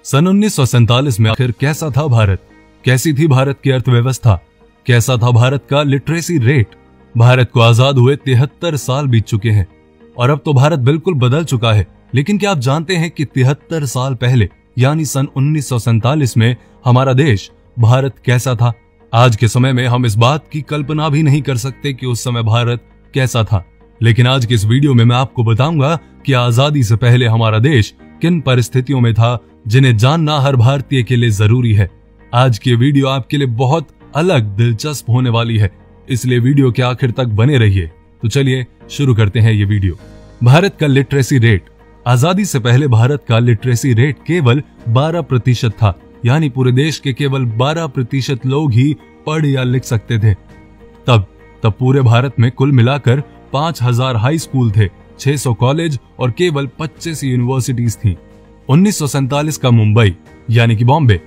सन 1947 में आखिर कैसा था भारत? कैसी थी भारत की अर्थव्यवस्था? कैसा था भारत का लिटरेसी रेट? भारत को आजाद हुए 73 साल बीत चुके हैं और अब तो भारत बिल्कुल बदल चुका है। लेकिन क्या आप जानते हैं कि 73 साल पहले यानी सन 1947 में हमारा देश भारत कैसा था? आज के समय में हम इस बात की कल्पना भी नहीं कर सकते कि उस समय भारत कैसा था। लेकिन आज के इस वीडियो में मैं आपको बताऊंगा कि आजादी से पहले हमारा देश किन परिस्थितियों में था, जिन्हें जानना हर भारतीय के लिए जरूरी है। आज की वीडियो आपके लिए बहुत अलग दिलचस्प होने वाली है, इसलिए वीडियो के आखिर तक बने रहिए। तो चलिए शुरू करते हैं ये वीडियो। भारत का लिटरेसी रेट। आजादी से पहले भारत का लिटरेसी रेट केवल 12% था, यानी पूरे देश के केवल 12% लोग ही पढ़ या लिख सकते थे। तब पूरे भारत में कुल मिलाकर 5000 हाई स्कूल थे, 600 कॉलेज और केवल 25 यूनिवर्सिटीज थी। 1947 का मुंबई यानी कि बॉम्बे।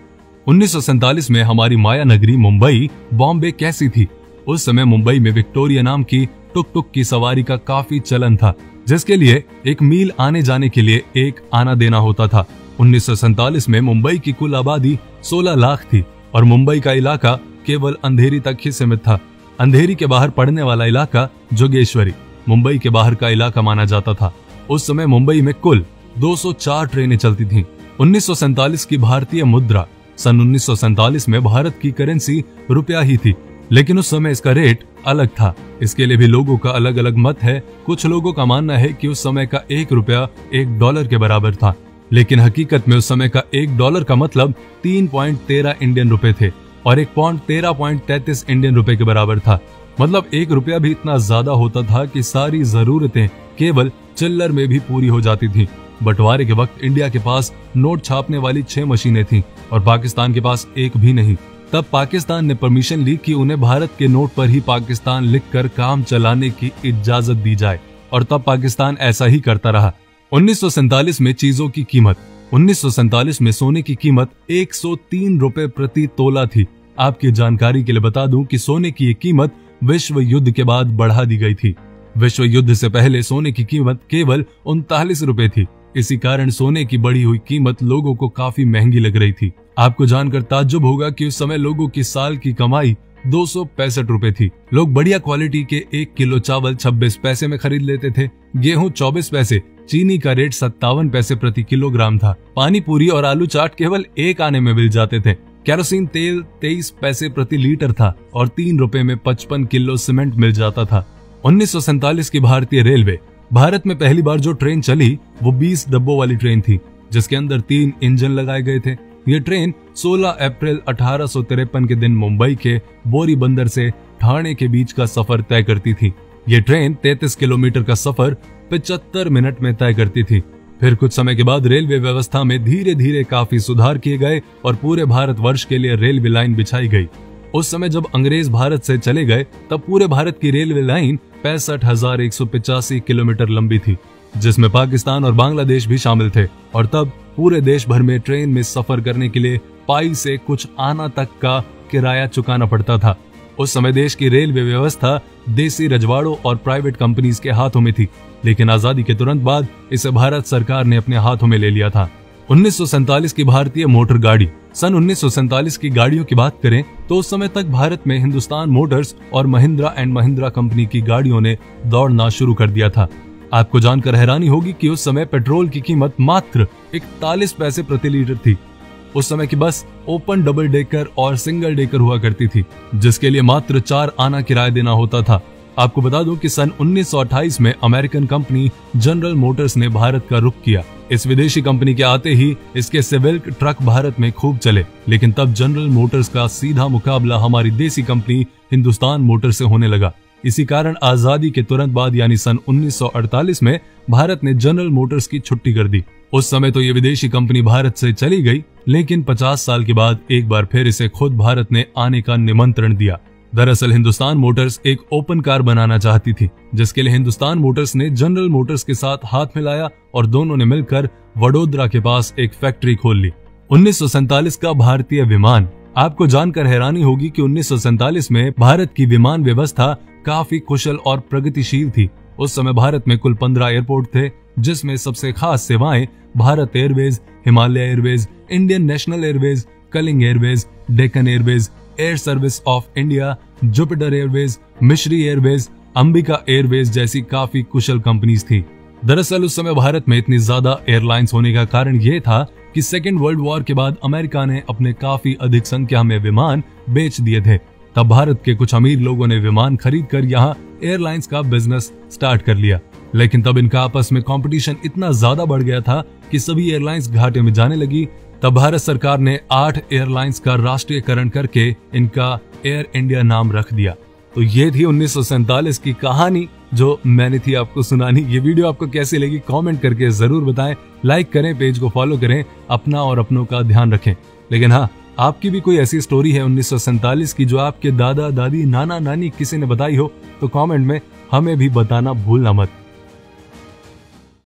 1947 में हमारी माया नगरी मुंबई बॉम्बे कैसी थी? उस समय मुंबई में विक्टोरिया नाम की टुक टुक की सवारी का काफी चलन था, जिसके लिए 1 मील आने जाने के लिए 1 आना देना होता था। 1947 में मुंबई की कुल आबादी 16 लाख थी और मुंबई का इलाका केवल अंधेरी तक ही सीमित था। अंधेरी के बाहर पड़ने वाला इलाका जोगेश्वरी मुंबई के बाहर का इलाका माना जाता था। उस समय मुंबई में कुल 204 ट्रेनें चलती थीं। 1947 की भारतीय मुद्रा। सन 1947 में भारत की करेंसी रुपया ही थी, लेकिन उस समय इसका रेट अलग था। इसके लिए भी लोगों का अलग अलग मत है। कुछ लोगों का मानना है कि उस समय का 1 रुपया $1 के बराबर था, लेकिन हकीकत में उस समय का $1 का मतलब 3.13 इंडियन रुपए थे और 1 पौंड 13.33 इंडियन रुपए के बराबर था। मतलब 1 रुपया भी इतना ज्यादा होता था कि सारी जरूरतें केवल चिल्लर में भी पूरी हो जाती थी। बंटवारे के वक्त इंडिया के पास नोट छापने वाली 6 मशीनें थीं और पाकिस्तान के पास एक भी नहीं। तब पाकिस्तान ने परमिशन ली कि उन्हें भारत के नोट पर ही पाकिस्तान लिखकर काम चलाने की इजाजत दी जाए और तब पाकिस्तान ऐसा ही करता रहा। 1947 में चीजों की कीमत। 1947 में सोने की कीमत 103 रुपए प्रति तोला थी। आपकी जानकारी के लिए बता दूं कि सोने की ये कीमत विश्व युद्ध के बाद बढ़ा दी गई थी। विश्व युद्ध से पहले सोने की कीमत केवल 39 रुपए थी। इसी कारण सोने की बढ़ी हुई कीमत लोगों को काफी महंगी लग रही थी। आपको जानकर ताज्जुब होगा कि उस समय लोगों की साल की कमाई 265 रुपए थी। लोग बढ़िया क्वालिटी के 1 किलो चावल 26 पैसे में खरीद लेते थे, गेहूं 24 पैसे, चीनी का रेट 57 पैसे प्रति किलोग्राम था, पानी पूरी और आलू चाट केवल 1 आने में मिल जाते थे, केरोसिन तेल 23 पैसे प्रति लीटर था और 3 रुपए में 55 किलो सीमेंट मिल जाता था। 1947 की भारतीय रेलवे। भारत में पहली बार जो ट्रेन चली वो 20 डब्बों वाली ट्रेन थी, जिसके अंदर 3 इंजन लगाए गए थे। ये ट्रेन 16 अप्रैल 1853 के दिन मुंबई के बोरी बंदर से ठाणे के बीच का सफर तय करती थी। ये ट्रेन 33 किलोमीटर का सफर 75 मिनट में तय करती थी। फिर कुछ समय के बाद रेलवे व्यवस्था में धीरे धीरे काफी सुधार किए गए और पूरे भारतवर्ष के लिए रेलवे लाइन बिछाई गई। उस समय जब अंग्रेज भारत से चले गए तब पूरे भारत की रेलवे लाइन 65,185 किलोमीटर लंबी थी, जिसमें पाकिस्तान और बांग्लादेश भी शामिल थे। और तब पूरे देश भर में ट्रेन में सफर करने के लिए पाई से कुछ आना तक का किराया चुकाना पड़ता था। उस समय देश की रेलवे व्यवस्था देसी रजवाड़ों और प्राइवेट कंपनीज के हाथों में थी, लेकिन आजादी के तुरंत बाद इसे भारत सरकार ने अपने हाथों में ले लिया था। 1947 की भारतीय मोटर गाड़ी। सन 1947 की गाड़ियों की बात करें तो उस समय तक भारत में हिंदुस्तान मोटर्स और महिंद्रा एंड महिंद्रा कंपनी की गाड़ियों ने दौड़ना शुरू कर दिया था। आपको जानकर हैरानी होगी कि उस समय पेट्रोल की कीमत मात्र 41 पैसे प्रति लीटर थी। उस समय की बस ओपन डबल डेकर और सिंगल डेकर हुआ करती थी, जिसके लिए मात्र 4 आना किराया देना होता था। आपको बता दूं कि सन 1928 में अमेरिकन कंपनी जनरल मोटर्स ने भारत का रुख किया। इस विदेशी कंपनी के आते ही इसके सिविल ट्रक भारत में खूब चले, लेकिन तब जनरल मोटर्स का सीधा मुकाबला हमारी देसी कंपनी हिंदुस्तान मोटर से होने लगा। इसी कारण आजादी के तुरंत बाद यानी सन 1948 में भारत ने जनरल मोटर्स की छुट्टी कर दी। उस समय तो ये विदेशी कंपनी भारत से चली गई, लेकिन 50 साल के बाद एक बार फिर इसे खुद भारत ने आने का निमंत्रण दिया। दरअसल हिंदुस्तान मोटर्स एक ओपन कार बनाना चाहती थी, जिसके लिए हिंदुस्तान मोटर्स ने जनरल मोटर्स के साथ हाथ मिलाया और दोनों ने मिलकर वडोदरा के पास एक फैक्ट्री खोल ली। 1947 का भारतीय विमान। आपको जानकर हैरानी होगी कि 1947 में भारत की विमान व्यवस्था काफी कुशल और प्रगतिशील थी। उस समय भारत में कुल 15 एयरपोर्ट थे जिसमें सबसे खास सेवाएं Bharat airways, Himalaya airways, Indian national airways, Kalinga airways, Deccan airways, air service of India, Jupiter airways, Mishri airways, Ambika airways जैसी काफी कुशल कंपनीज थी। दरअसल उस समय भारत में इतनी ज्यादा एयरलाइंस होने का कारण यह था कि सेकेंड वर्ल्ड वॉर के बाद अमेरिका ने अपने काफी अधिक संख्या में विमान बेच दिए थे। तब भारत के कुछ अमीर लोगों ने विमान खरीद कर यहाँ एयरलाइंस का बिजनेस स्टार्ट कर लिया। लेकिन तब इनका आपस में कंपटीशन इतना ज्यादा बढ़ गया था कि सभी एयरलाइंस घाटे में जाने लगी। तब भारत सरकार ने 8 एयरलाइंस का राष्ट्रीयकरण करके इनका एयर इंडिया नाम रख दिया। तो ये थी 1947 की कहानी जो मैंने थी आपको सुनानी। ये वीडियो आपको कैसी लगी कमेंट करके जरूर बताएं। लाइक करें, पेज को फॉलो करें, अपना और अपनों का ध्यान रखें। लेकिन हाँ, आपकी भी कोई ऐसी स्टोरी है 1947 की जो आपके दादा दादी नाना नानी किसी ने बताई हो तो कमेंट में हमें भी बताना भूलना मत।